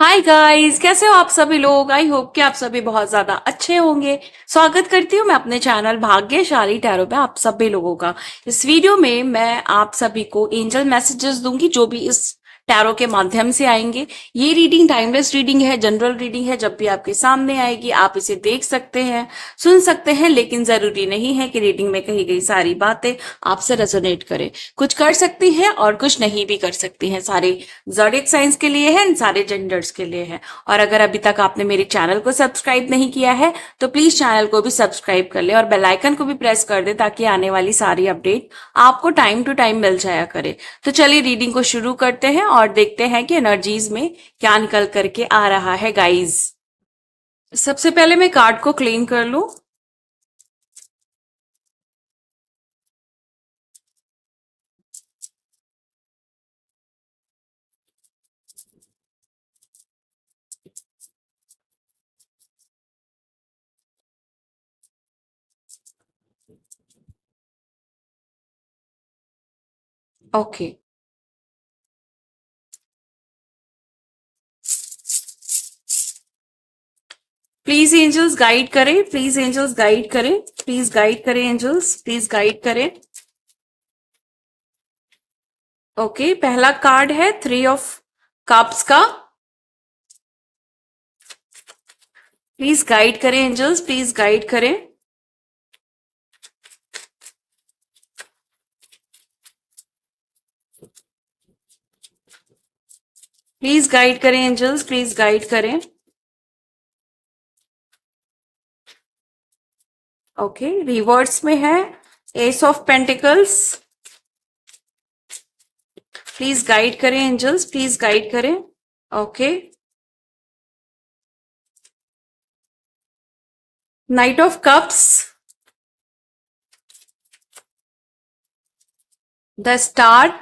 Hi guys, कैसे हो आप सभी लोग। आई होप कि आप सभी बहुत ज्यादा अच्छे होंगे। स्वागत करती हूँ मैं अपने चैनल भाग्यशाली टैरो पे आप सभी लोगों का। इस वीडियो में मैं आप सभी को एंजल मैसेजेस दूंगी जो भी इस टैरो के माध्यम से आएंगे। ये रीडिंग टाइमलेस रीडिंग है, जनरल रीडिंग है। जब भी आपके सामने आएगी आप इसे देख सकते हैं, सुन सकते हैं, लेकिन जरूरी नहीं है कि रीडिंग में कही गई सारी बातें आपसे रेजोनेट करें। कुछ कर सकती हैं और कुछ नहीं भी कर सकती हैं। सारे ज़ोडिएक साइंस के लिए है, सारे जेंडर्स के लिए है। और अगर अभी तक आपने मेरे चैनल को सब्सक्राइब नहीं किया है तो प्लीज चैनल को भी सब्सक्राइब कर ले और बेल आइकन को भी प्रेस कर दे ताकि आने वाली सारी अपडेट आपको टाइम टू टाइम मिल जाया करे। तो चलिए रीडिंग को शुरू करते हैं और देखते हैं कि एनर्जीज में क्या निकल करके आ रहा है गाइज। सबसे पहले मैं कार्ड को क्लीन कर लूं। ओके, प्लीज एंजल्स गाइड करें, प्लीज एंजल्स गाइड करें, प्लीज गाइड करें एंजल्स, प्लीज गाइड करें। ओके, पहला कार्ड है 3 ऑफ कप्स का। प्लीज गाइड करें एंजल्स, प्लीज गाइड करें। प्लीज गाइड करें एंजल्स, प्लीज गाइड करें। ओके, रिवर्स में है S of pentacles. Please guide करें एंजल्स, प्लीज गाइड करें। Okay, night of cups, the star,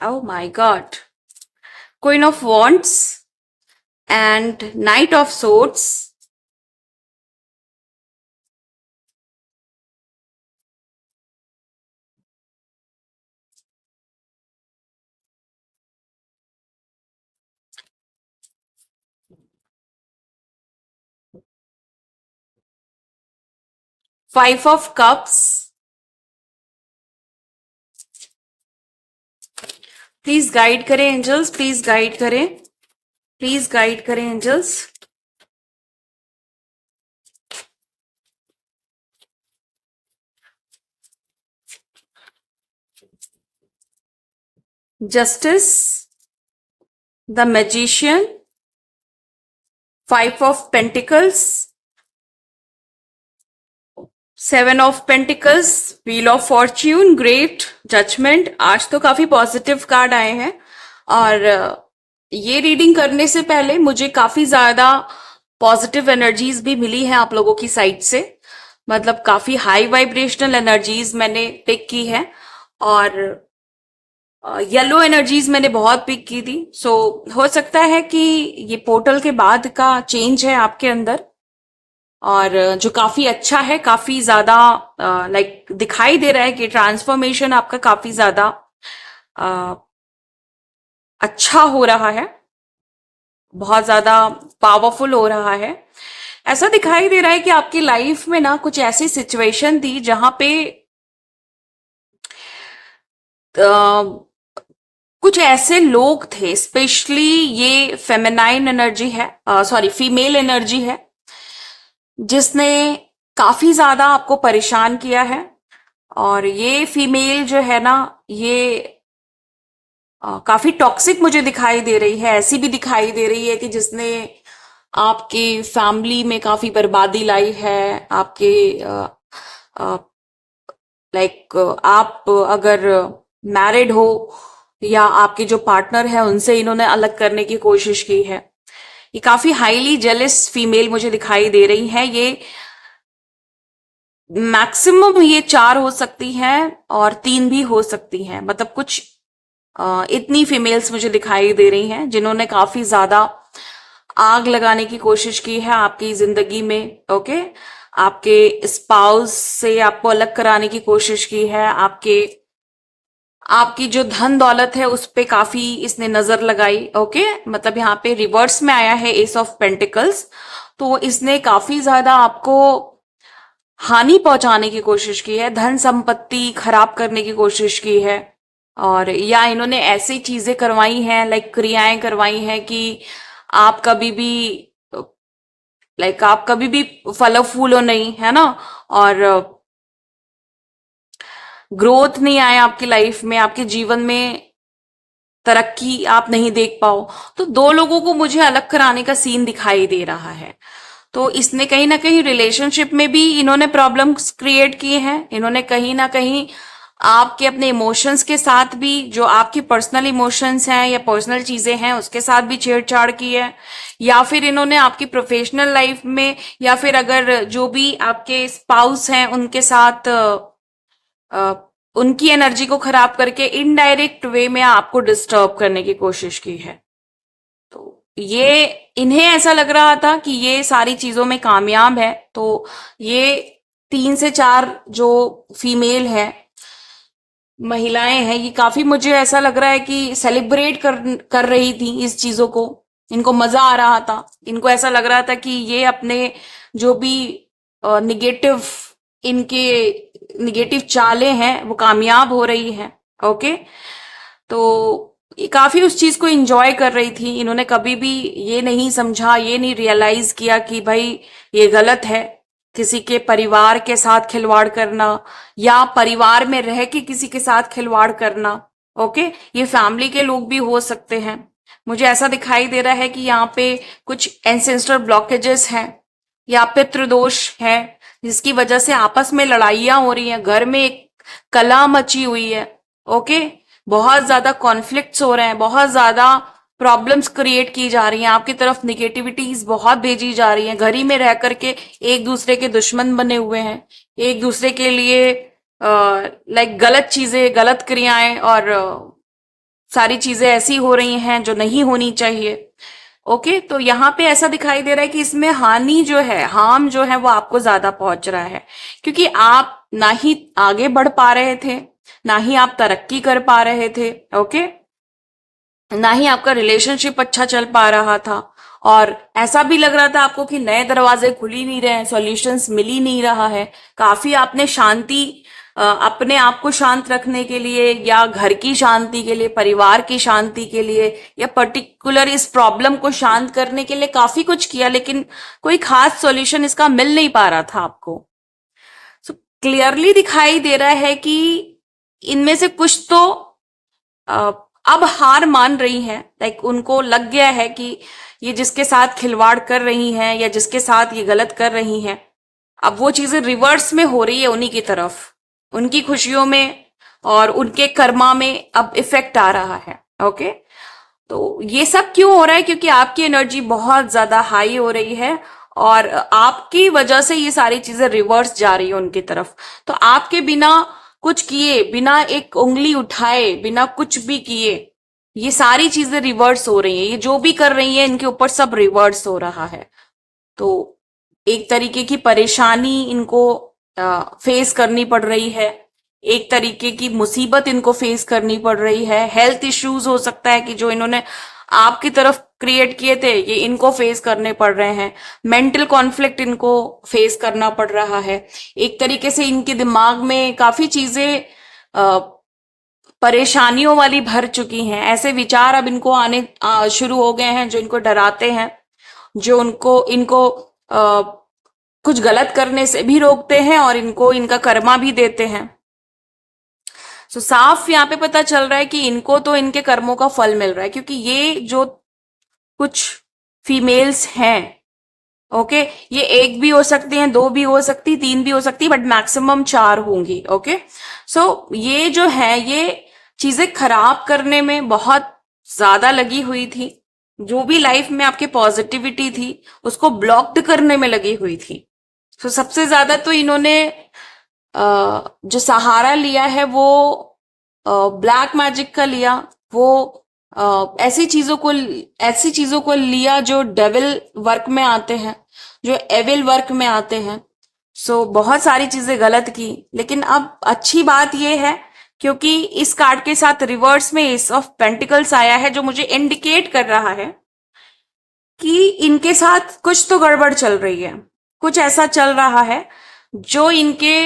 oh my god, queen of wands and night of swords. 5 of cups. Please guide करें angels, please guide करें, please guide करें angels. Justice, the magician, 5 of pentacles, 7 of pentacles, wheel of fortune, great judgement. आज तो काफी positive card आए हैं और ये रीडिंग करने से पहले मुझे काफी ज्यादा पॉजिटिव एनर्जीज भी मिली हैं आप लोगों की साइड से। मतलब काफी हाई वाइब्रेशनल एनर्जीज मैंने पिक की है और येलो एनर्जीज मैंने बहुत पिक की थी। सो हो सकता है कि ये पोर्टल के बाद का चेंज है आपके अंदर और जो काफी अच्छा है, काफी ज्यादा लाइक दिखाई दे रहा है कि ट्रांसफॉर्मेशन आपका काफी ज्यादा अ, अच्छा हो रहा है, बहुत ज्यादा पावरफुल हो रहा है। ऐसा दिखाई दे रहा है कि आपकी लाइफ में ना कुछ ऐसी सिचुएशन थी जहां पे अ, कुछ ऐसे लोग थे, स्पेशली ये फेमिनाइन एनर्जी है, सॉरी फीमेल एनर्जी है, जिसने काफी ज्यादा आपको परेशान किया है। और ये फीमेल जो है ना, ये काफी टॉक्सिक मुझे दिखाई दे रही है। ऐसी भी दिखाई दे रही है कि जिसने आपकी फैमिली में काफी बर्बादी लाई है। आपके लाइक आप अगर मैरिड हो या आपके जो पार्टनर है उनसे इन्होंने अलग करने की कोशिश की है। ये काफी हाईली जेलस फीमेल मुझे दिखाई दे रही है। ये मैक्सिमम ये 4 हो सकती हैं और 3 भी हो सकती हैं। मतलब कुछ इतनी फीमेल्स मुझे दिखाई दे रही हैं जिन्होंने काफी ज्यादा आग लगाने की कोशिश की है आपकी जिंदगी में। ओके, आपके स्पाउस से आपको अलग कराने की कोशिश की है, आपके आपकी जो धन दौलत है उस पे काफी इसने नजर लगाई। ओके, मतलब यहाँ पे रिवर्स में आया है एस ऑफ पेंटिकल्स, तो इसने काफी ज्यादा आपको हानि पहुंचाने की कोशिश की है, धन संपत्ति खराब करने की कोशिश की है। और या इन्होंने ऐसी चीजें करवाई हैं, लाइक क्रियाएं करवाई हैं कि आप कभी भी आप कभी भी फलो फूलो नहीं, है ना, और ग्रोथ नहीं आए आपकी लाइफ में, आपके जीवन में तरक्की आप नहीं देख पाओ। तो दो लोगों को मुझे अलग कराने का सीन दिखाई दे रहा है। तो इसने कहीं ना कहीं रिलेशनशिप में भी इन्होंने प्रॉब्लम्स क्रिएट किए हैं। इन्होंने कहीं ना कहीं आपके अपने इमोशंस के साथ भी, जो आपकी पर्सनल इमोशंस हैं या पर्सनल चीजें हैं, उसके साथ भी छेड़छाड़ की है। या फिर इन्होंने आपकी प्रोफेशनल लाइफ में, या फिर अगर जो भी आपके स्पाउस हैं उनके साथ अ, उनकी एनर्जी को खराब करके इनडायरेक्ट वे में आपको डिस्टर्ब करने की कोशिश की है। तो ये, इन्हें ऐसा लग रहा था कि ये सारी चीजों में कामयाब है। तो ये 3 से 4 जो फीमेल है, महिलाएं हैं, ये काफी, मुझे ऐसा लग रहा है कि सेलिब्रेट कर रही थी इस चीजों को। इनको मजा आ रहा था, इनको ऐसा लग रहा था कि ये अपने जो भी निगेटिव, इनके निगेटिव चालें हैं वो कामयाब हो रही हैं। ओके, तो ये काफी उस चीज को एंजॉय कर रही थी। इन्होंने कभी भी ये नहीं समझा, ये नहीं रियलाइज किया कि भाई ये गलत है किसी के परिवार के साथ खिलवाड़ करना, या परिवार में रह के किसी के साथ खिलवाड़ करना। ओके, ये फैमिली के लोग भी हो सकते हैं। मुझे ऐसा दिखाई दे रहा है कि यहाँ पे कुछ एंसेस्टर ब्लॉकेजेस हैं या पितृदोष है, जिसकी वजह से आपस में लड़ाइयां हो रही हैं, घर में एक कलह मची हुई है। ओके, बहुत ज्यादा कॉन्फ्लिक्ट्स हो रहे हैं, बहुत ज्यादा प्रॉब्लम्स क्रिएट की जा रही हैं, आपकी तरफ निगेटिविटीज बहुत भेजी जा रही हैं। घर ही में रह करके एक दूसरे के दुश्मन बने हुए हैं, एक दूसरे के लिए गलत चीजें, गलत क्रियाएं और सारी चीजें ऐसी हो रही हैं जो नहीं होनी चाहिए। ओके, तो यहाँ पे ऐसा दिखाई दे रहा है कि इसमें हानि जो है, हार्म जो है वो आपको ज्यादा पहुंच रहा है, क्योंकि आप ना ही आगे बढ़ पा रहे थे, ना ही आप तरक्की कर पा रहे थे। ओके, ना ही आपका रिलेशनशिप अच्छा चल पा रहा था, और ऐसा भी लग रहा था आपको कि नए दरवाजे खुल ही नहीं रहे हैं, सॉल्यूशंस मिल ही नहीं रहा है। काफी आपने शांति, अपने आप को शांत रखने के लिए, या घर की शांति के लिए, परिवार की शांति के लिए, या पर्टिकुलर इस प्रॉब्लम को शांत करने के लिए काफी कुछ किया, लेकिन कोई खास सॉल्यूशन इसका मिल नहीं पा रहा था आपको। सो क्लियरली दिखाई दे रहा है कि इनमें से कुछ तो अब हार मान रही हैं। उनको लग गया है कि ये जिसके साथ खिलवाड़ कर रही हैं या जिसके साथ ये गलत कर रही हैं, अब वो चीजें रिवर्स में हो रही है उन्हीं की तरफ, उनकी खुशियों में और उनके कर्मा में अब इफेक्ट आ रहा है। ओके, तो ये सब क्यों हो रहा है? क्योंकि आपकी एनर्जी बहुत ज्यादा हाई हो रही है और आपकी वजह से ये सारी चीजें रिवर्स जा रही है उनकी तरफ। तो आपके बिना कुछ किए, बिना एक उंगली उठाए, बिना कुछ भी किए, ये सारी चीजें रिवर्स हो रही है। ये जो भी कर रही है इनके ऊपर सब रिवर्स हो रहा है। तो एक तरीके की परेशानी इनको फेस करनी पड़ रही है, एक तरीके की मुसीबत इनको फेस करनी पड़ रही है। हेल्थ इश्यूज हो सकता है कि जो इन्होंने आपकी तरफ क्रिएट किए थे ये इनको फेस करने पड़ रहे हैं। मेंटल कॉन्फ्लिक्ट इनको फेस करना पड़ रहा है। एक तरीके से इनके दिमाग में काफी चीजें परेशानियों वाली भर चुकी हैं। ऐसे विचार अब इनको आने शुरू हो गए हैं जो इनको डराते हैं, जो इनको कुछ गलत करने से भी रोकते हैं और इनको इनका कर्मा भी देते हैं। सो साफ यहाँ पे पता चल रहा है कि इनको तो इनके कर्मों का फल मिल रहा है, क्योंकि ये जो कुछ फीमेल्स हैं, ओके, ये एक भी हो सकती हैं, दो भी हो सकती, तीन भी हो सकती, बट मैक्सिमम 4 होंगी। ओके, सो ये जो है ये चीजें खराब करने में बहुत ज्यादा लगी हुई थी। जो भी लाइफ में आपके पॉजिटिविटी थी उसको ब्लॉक्ड करने में लगी हुई थी। सो सबसे ज्यादा तो इन्होंने जो सहारा लिया है वो ब्लैक मैजिक का लिया। वो ऐसी चीजों को लिया जो डेविल वर्क में आते हैं, जो एविल वर्क में आते हैं। सो बहुत सारी चीजें गलत की, लेकिन अब अच्छी बात यह है क्योंकि इस कार्ड के साथ रिवर्स में एस ऑफ पेंटिकल्स आया है, जो मुझे इंडिकेट कर रहा है कि इनके साथ कुछ तो गड़बड़ चल रही है, कुछ ऐसा चल रहा है जो इनके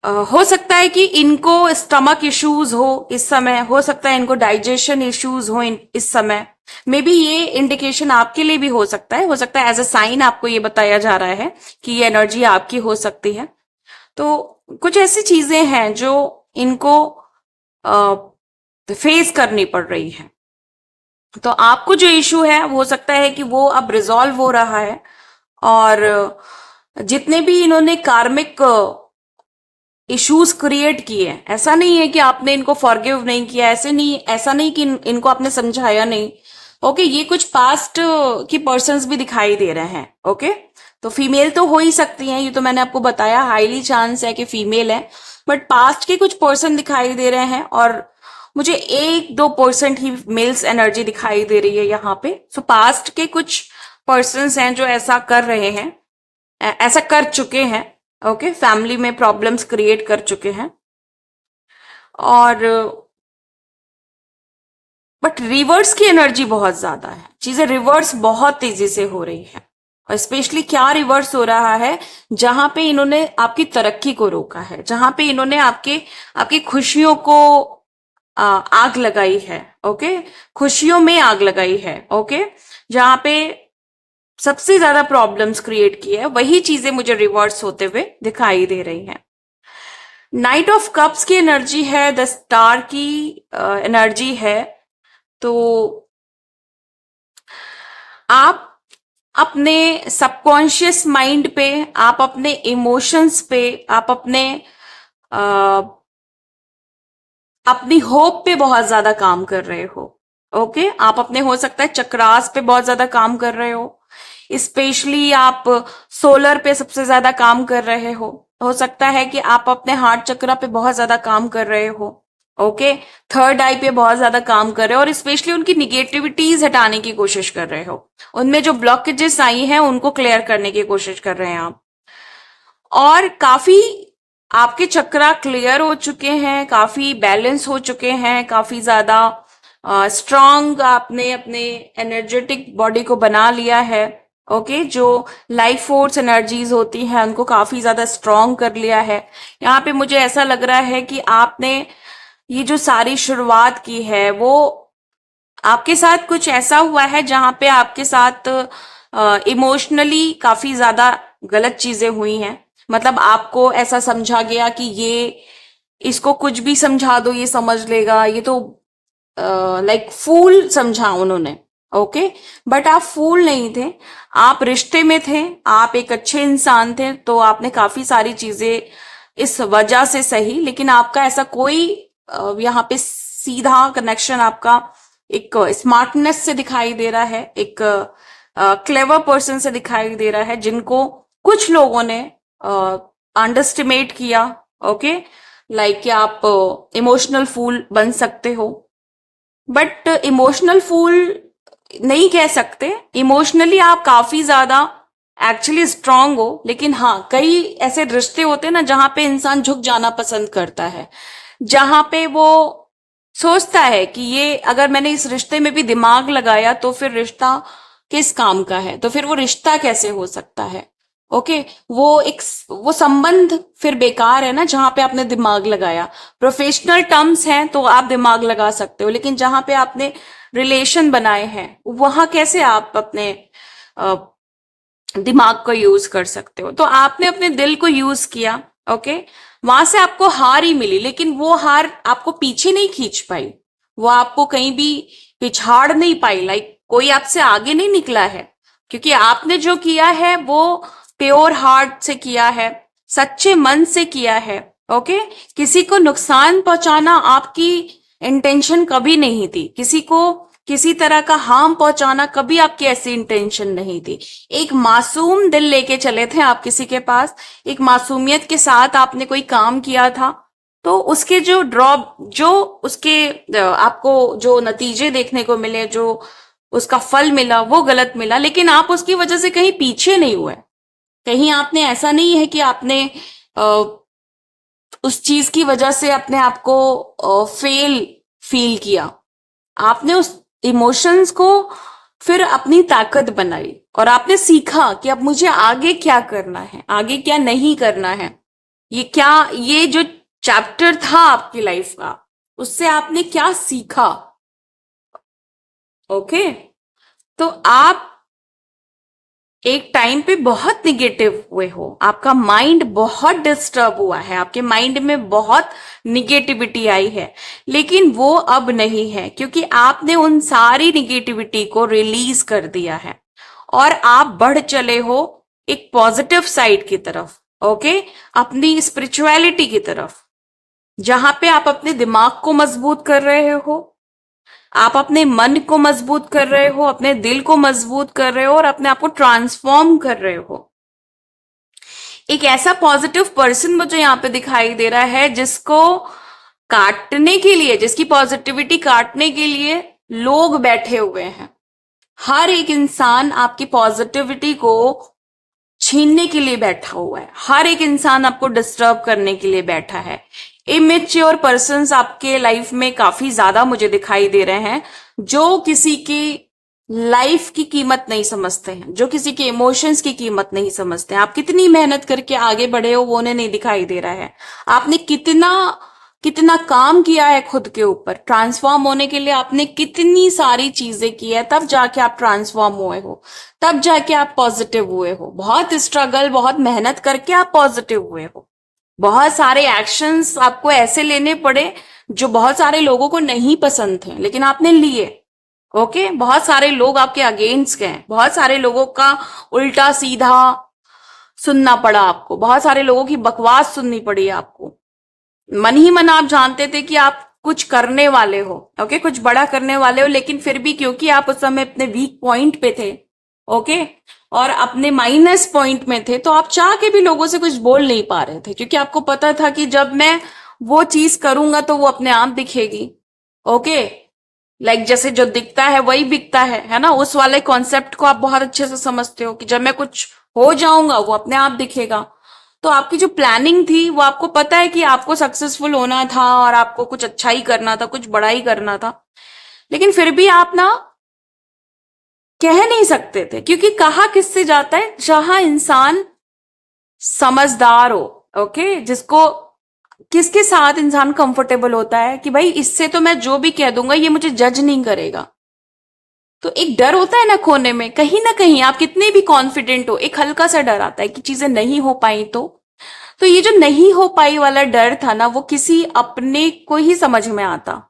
हो सकता है कि इनको स्टमक इश्यूज हो इस समय, हो सकता है इनको डाइजेशन इश्यूज हो इस समय। मे बी ये इंडिकेशन आपके लिए भी हो सकता है एज अ साइन आपको ये बताया जा रहा है कि ये एनर्जी आपकी हो सकती है। तो कुछ ऐसी चीजें हैं जो इनको फेस करनी पड़ रही है। तो आपको जो इशू है वो हो सकता है कि वो अब रिजॉल्व हो रहा है, और जितने भी इन्होंने कार्मिक इश्यूज क्रिएट किए, ऐसा नहीं है कि आपने इनको फॉरगिव नहीं किया, ऐसा नहीं कि इनको आपने समझाया नहीं। ओके, ये कुछ पास्ट की पर्सन्स भी दिखाई दे रहे हैं। ओके, तो फीमेल तो हो ही सकती हैं, ये तो मैंने आपको बताया, हाईली चांस है कि फीमेल है, बट पास्ट के कुछ पर्सन दिखाई दे रहे हैं, और मुझे 1-2% ही मेल्स एनर्जी दिखाई दे रही है यहाँ पे। सो पास्ट के कुछ पर्सन्स हैं जो ऐसा कर रहे हैं, ऐसा कर चुके हैं। ओके, फैमिली में प्रॉब्लम्स क्रिएट कर चुके हैं, और बट रिवर्स की एनर्जी बहुत ज्यादा है, चीजें रिवर्स बहुत तेजी से हो रही है। और स्पेशली क्या रिवर्स हो रहा है, जहां पे इन्होंने आपकी तरक्की को रोका है, जहां पे इन्होंने आपकी खुशियों को आग लगाई है। ओके, खुशियों में आग लगाई है। ओके, जहां पे सबसे ज्यादा प्रॉब्लम्स क्रिएट की है, वही चीजें मुझे रिवर्स होते हुए दिखाई दे रही हैं। नाइट ऑफ कप्स की एनर्जी है, द स्टार की एनर्जी है। तो आप अपने सबकॉन्शियस माइंड पे, आप अपने इमोशंस पे, आप अपनी होप पे बहुत ज्यादा काम कर रहे हो। ओके, आप अपने हो सकता है चक्रास पे बहुत ज्यादा काम कर रहे हो, स्पेशली आप सोलर पे सबसे ज्यादा काम कर रहे हो सकता है कि आप अपने हार्ट चक्रा पे बहुत ज्यादा काम कर रहे हो। ओके, थर्ड आई पे बहुत ज्यादा काम कर रहे हो, और स्पेशली उनकी निगेटिविटीज हटाने की कोशिश कर रहे हो, उनमें जो ब्लॉकेजेस आई हैं उनको क्लियर करने की कोशिश कर रहे हैं आप। और काफी आपके चक्रा क्लियर हो चुके हैं, काफी बैलेंस हो चुके हैं, काफी ज्यादा स्ट्रांग आपने अपने एनर्जेटिक बॉडी को बना लिया है। ओके, जो लाइफ फोर्स एनर्जीज होती हैं उनको काफी ज्यादा स्ट्रांग कर लिया है। यहाँ पे मुझे ऐसा लग रहा है कि आपने ये जो सारी शुरुआत की है, वो आपके साथ कुछ ऐसा हुआ है जहां पे आपके साथ इमोशनली काफी ज्यादा गलत चीजें हुई हैं। मतलब आपको ऐसा समझा गया कि ये, इसको कुछ भी समझा दो ये समझ लेगा, ये तो लाइक फूल समझा उन्होंने। ओके, बट आप फूल नहीं थे, आप रिश्ते में थे, आप एक अच्छे इंसान थे, तो आपने काफी सारी चीजें इस वजह से सही, लेकिन आपका ऐसा कोई यहाँ पे सीधा कनेक्शन आपका एक स्मार्टनेस से दिखाई दे रहा है, एक क्लेवर पर्सन से दिखाई दे रहा है, जिनको कुछ लोगों ने अंडरस्टिमेट किया। ओके, लाइक कि आप इमोशनल फूल बन सकते हो, बट इमोशनल फूल नहीं कह सकते, इमोशनली आप काफी ज्यादा एक्चुअली स्ट्रांग हो। लेकिन हाँ, कई ऐसे रिश्ते होते हैं ना जहां पे इंसान झुक जाना पसंद करता है, जहां पे वो सोचता है कि ये अगर मैंने इस रिश्ते में भी दिमाग लगाया तो फिर रिश्ता किस काम का है, तो फिर वो रिश्ता कैसे हो सकता है। ओके, वो संबंध फिर बेकार है ना जहां पे आपने दिमाग लगाया। प्रोफेशनल टर्म्स हैं तो आप दिमाग लगा सकते हो, लेकिन जहां पे आपने रिलेशन बनाए हैं वहां कैसे आप अपने दिमाग को यूज कर सकते हो। तो आपने अपने दिल को यूज किया। ओके, वहां से आपको हार ही मिली, लेकिन वो हार आपको पीछे नहीं खींच पाई, वो आपको कहीं भी पिछाड़ नहीं पाई, लाइक कोई आपसे आगे नहीं निकला है, क्योंकि आपने जो किया है वो प्योर हार्ट से किया है, सच्चे मन से किया है। ओके, किसी को नुकसान पहुंचाना आपकी इंटेंशन कभी नहीं थी, किसी को किसी तरह का हार्म पहुंचाना कभी आपकी ऐसी इंटेंशन नहीं थी। एक मासूम दिल लेके चले थे आप किसी के पास, एक मासूमियत के साथ आपने कोई काम किया था, तो उसके जो उसके आपको जो नतीजे देखने को मिले, जो उसका फल मिला वो गलत मिला, लेकिन आप उसकी वजह से कहीं पीछे नहीं हुए। कहीं आपने ऐसा नहीं है कि आपने उस चीज की वजह से अपने आप को फेल फील किया, आपने उस इमोशंस को फिर अपनी ताकत बनाई और आपने सीखा कि अब मुझे आगे क्या करना है, आगे क्या नहीं करना है। ये जो चैप्टर था आपकी लाइफ का, उससे आपने क्या सीखा। ओके, तो आप एक टाइम पे बहुत निगेटिव हुए हो, आपका माइंड बहुत डिस्टर्ब हुआ है, आपके माइंड में बहुत निगेटिविटी आई है, लेकिन वो अब नहीं है, क्योंकि आपने उन सारी निगेटिविटी को रिलीज कर दिया है और आप बढ़ चले हो एक पॉजिटिव साइड की तरफ। ओके, अपनी स्पिरिचुअलिटी की तरफ, जहां पे आप अपने दिमाग को मजबूत कर रहे हो, आप अपने मन को मजबूत कर रहे हो, अपने दिल को मजबूत कर रहे हो और अपने आप को ट्रांसफॉर्म कर रहे हो। एक ऐसा पॉजिटिव पर्सन मुझे यहाँ पे दिखाई दे रहा है जिसको काटने के लिए, जिसकी पॉजिटिविटी काटने के लिए लोग बैठे हुए हैं। हर एक इंसान आपकी पॉजिटिविटी को छीनने के लिए बैठा हुआ है, हर एक इंसान आपको डिस्टर्ब करने के लिए बैठा है। इमेच्योर पर्सन्स आपके लाइफ में काफी ज्यादा मुझे दिखाई दे रहे हैं, जो किसी की लाइफ की कीमत नहीं समझते हैं, जो किसी के इमोशंस की कीमत नहीं समझते हैं। आप कितनी मेहनत करके आगे बढ़े हो वो उन्हें नहीं दिखाई दे रहा है। आपने कितना कितना काम किया है खुद के ऊपर, ट्रांसफॉर्म होने के लिए आपने कितनी सारी चीजें की है, तब जाके आप ट्रांसफॉर्म हुए हो, तब जाके आप पॉजिटिव हुए हो। बहुत स्ट्रगल, बहुत मेहनत करके आप पॉजिटिव हुए हो। बहुत सारे एक्शंस आपको ऐसे लेने पड़े जो बहुत सारे लोगों को नहीं पसंद थे, लेकिन आपने लिए। ओके, बहुत सारे लोग आपके अगेंस्ट गए, बहुत सारे लोगों का उल्टा सीधा सुनना पड़ा आपको, बहुत सारे लोगों की बकवास सुननी पड़ी आपको। मन ही मन आप जानते थे कि आप कुछ करने वाले हो, ओके, कुछ बड़ा करने वाले हो, लेकिन फिर भी क्योंकि आप उस समय अपने वीक पॉइंट पे थे, ओके, और अपने माइनस पॉइंट में थे, तो आप चाह के भी लोगों से कुछ बोल नहीं पा रहे थे, क्योंकि आपको पता था कि जब मैं वो चीज करूंगा तो वो अपने आप दिखेगी। ओके, लाइक जैसे जो दिखता है वही बिकता है ना, उस वाले कॉन्सेप्ट को आप बहुत अच्छे से समझते हो कि जब मैं कुछ हो जाऊंगा वो अपने आप दिखेगा। तो आपकी जो प्लानिंग थी वो आपको पता है कि आपको सक्सेसफुल होना था और आपको कुछ अच्छा ही करना था, कुछ बड़ा ही करना था, लेकिन फिर भी आप ना कह नहीं सकते थे, क्योंकि कहा किससे जाता है, जहां इंसान समझदार हो, ओके, जिसको किसके साथ इंसान कंफर्टेबल होता है कि भाई इससे तो मैं जो भी कह दूंगा ये मुझे जज नहीं करेगा। तो एक डर होता है ना कहीं आप कितने भी कॉन्फिडेंट हो, एक हल्का सा डर आता है कि चीजें नहीं हो पाई तो ये जो नहीं हो पाई वाला डर था ना, वो किसी अपने को ही समझ में आता।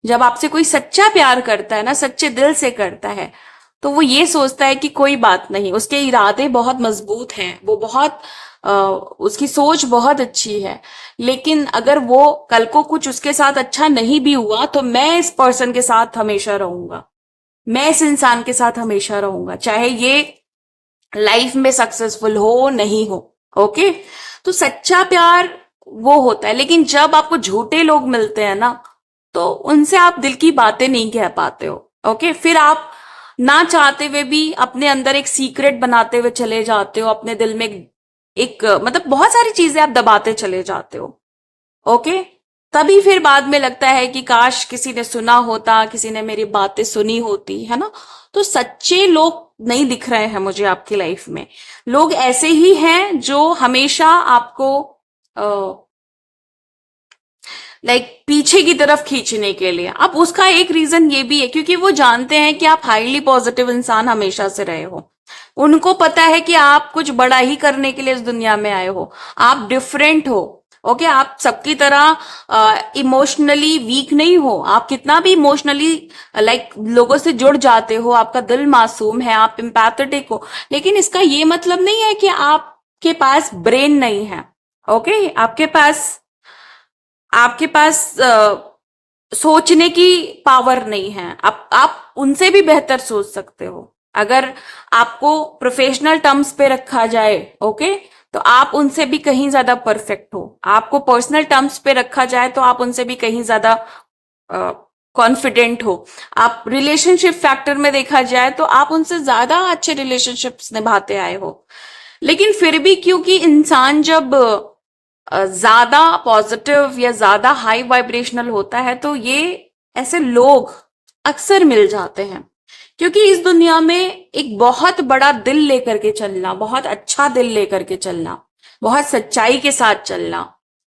जब आपसे कोई सच्चा प्यार करता है ना, सच्चे दिल से करता है, तो वो ये सोचता है कि कोई बात नहीं, उसके इरादे बहुत मजबूत हैं, वो बहुत उसकी सोच बहुत अच्छी है, लेकिन अगर वो कल को कुछ उसके साथ अच्छा नहीं भी हुआ तो मैं इस पर्सन के साथ हमेशा रहूंगा, मैं इस इंसान के साथ हमेशा रहूंगा, चाहे ये लाइफ में सक्सेसफुल हो नहीं हो। ओके, तो सच्चा प्यार वो होता है, लेकिन जब आपको झूठे लोग मिलते हैं ना, तो उनसे आप दिल की बातें नहीं कह पाते हो। ओके, फिर आप ना चाहते हुए भी अपने अंदर एक सीक्रेट बनाते हुए चले जाते हो, अपने दिल में एक मतलब बहुत सारी चीजें आप दबाते चले जाते हो। ओके, तभी फिर बाद में लगता है कि काश किसी ने सुना होता, किसी ने मेरी बातें सुनी होती, है ना। तो सच्चे लोग नहीं दिख रहे हैं मुझे आपकी लाइफ में। लोग ऐसे ही हैं जो हमेशा आपको पीछे की तरफ खींचने के लिए। अब उसका एक रीजन ये भी है क्योंकि वो जानते हैं कि आप हाईली पॉजिटिव इंसान हमेशा से रहे हो। उनको पता है कि आप कुछ बड़ा ही करने के लिए इस दुनिया में आए हो, आप डिफरेंट हो। ओके, आप सबकी तरह इमोशनली वीक नहीं हो, आप कितना भी इमोशनली लोगों से जुड़ जाते हो, आपका दिल मासूम है, आप एम्पैथेटिक हो, लेकिन इसका ये मतलब नहीं है कि आपके पास ब्रेन नहीं है। ओके, आपके पास सोचने की पावर नहीं है, आप उनसे भी बेहतर सोच सकते हो। अगर आपको प्रोफेशनल टर्म्स पे रखा जाए, ओके, तो आप उनसे भी कहीं ज्यादा परफेक्ट हो। आपको पर्सनल टर्म्स पे रखा जाए तो आप उनसे भी कहीं ज्यादा कॉन्फिडेंट हो। आप रिलेशनशिप फैक्टर में देखा जाए तो आप उनसे ज्यादा अच्छे रिलेशनशिप्स निभाते आए हो। लेकिन फिर भी क्योंकि इंसान जब ज्यादा पॉजिटिव या ज्यादा हाई वाइब्रेशनल होता है, तो ये ऐसे लोग अक्सर मिल जाते हैं। क्योंकि इस दुनिया में एक बहुत बड़ा दिल लेकर के चलना, बहुत अच्छा दिल लेकर के चलना, बहुत सच्चाई के साथ चलना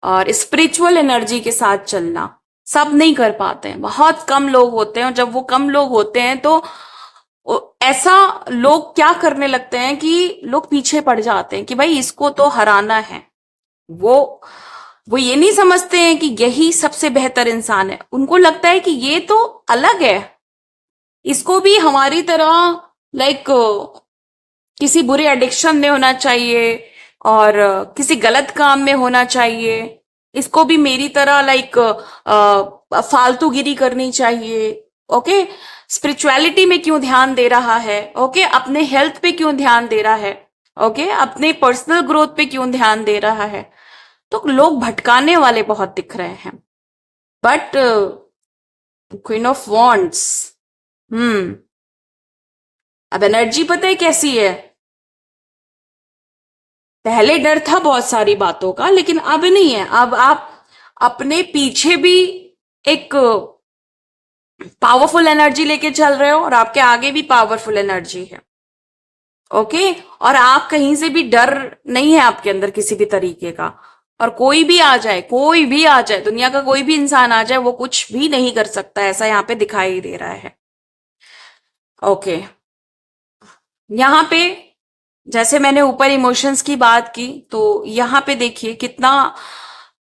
और स्पिरिचुअल एनर्जी के साथ चलना सब नहीं कर पाते हैं। बहुत कम लोग होते हैं, और जब वो कम लोग होते हैं तो ऐसा लोग क्या करने लगते हैं कि लोग पीछे पड़ जाते हैं कि भाई इसको तो हराना है। वो वो ये नहीं समझते हैं कि यही सबसे बेहतर इंसान है। उनको लगता है कि ये तो अलग है, इसको भी हमारी तरह लाइक किसी बुरे एडिक्शन में होना चाहिए और किसी गलत काम में होना चाहिए। इसको भी मेरी तरह लाइक फालतूगिरी करनी चाहिए। ओके, स्पिरिचुअलिटी में क्यों ध्यान दे रहा है? ओके, अपने हेल्थ पे क्यों ध्यान दे रहा है? ओके, अपने पर्सनल ग्रोथ पे क्यों ध्यान दे रहा है? तो लोग भटकाने वाले बहुत दिख रहे हैं। बट क्वीन ऑफ वॉन्ड्स, अब एनर्जी पता है कैसी है? पहले डर था बहुत सारी बातों का, लेकिन अब नहीं है। अब आप अपने पीछे भी एक पावरफुल एनर्जी लेके चल रहे हो और आपके आगे भी पावरफुल एनर्जी है। ओके, और आप कहीं से भी डर नहीं है आपके अंदर किसी भी तरीके का। और कोई भी आ जाए, कोई भी आ जाए, दुनिया का कोई भी इंसान आ जाए, वो कुछ भी नहीं कर सकता, ऐसा यहाँ पे दिखाई दे रहा है। ओके, यहाँ पे जैसे मैंने ऊपर इमोशंस की बात की, तो यहाँ पे देखिए कितना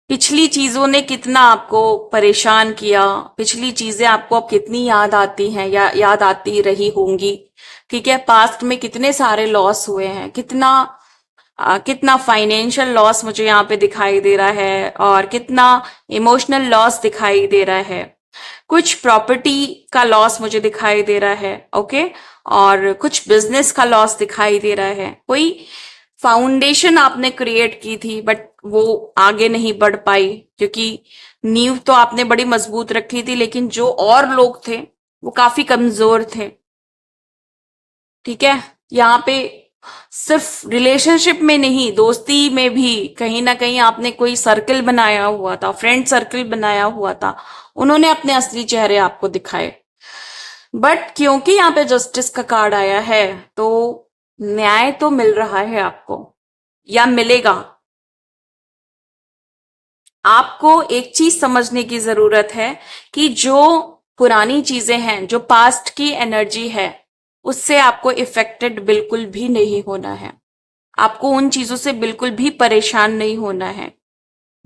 पिछली चीजों ने कितना आपको परेशान किया। पिछली चीजें आपको अब कितनी याद आती हैं या याद आती रही होंगी। ठीक है, पास्ट में कितने सारे लॉस हुए हैं, कितना फाइनेंशियल लॉस मुझे यहाँ पे दिखाई दे रहा है, और कितना इमोशनल लॉस दिखाई दे रहा है। कुछ प्रॉपर्टी का लॉस मुझे दिखाई दे रहा है। ओके, और कुछ बिजनेस का लॉस दिखाई दे रहा है। कोई फाउंडेशन आपने क्रिएट की थी बट वो आगे नहीं बढ़ पाई, क्योंकि नींव तो आपने बड़ी मजबूत रखी थी, लेकिन जो और लोग थे वो काफी कमजोर थे। ठीक है, यहाँ पे सिर्फ रिलेशनशिप में नहीं, दोस्ती में भी कहीं ना कहीं आपने कोई सर्कल बनाया हुआ था, फ्रेंड सर्कल बनाया हुआ था, उन्होंने अपने असली चेहरे आपको दिखाए। बट क्योंकि यहाँ पे जस्टिस का कार्ड आया है, तो न्याय तो मिल रहा है आपको या मिलेगा। आपको एक चीज समझने की जरूरत है कि जो पुरानी चीजें हैं, जो पास्ट की एनर्जी है, उससे आपको इफेक्टेड बिल्कुल भी नहीं होना है। आपको उन चीजों से बिल्कुल भी परेशान नहीं होना है।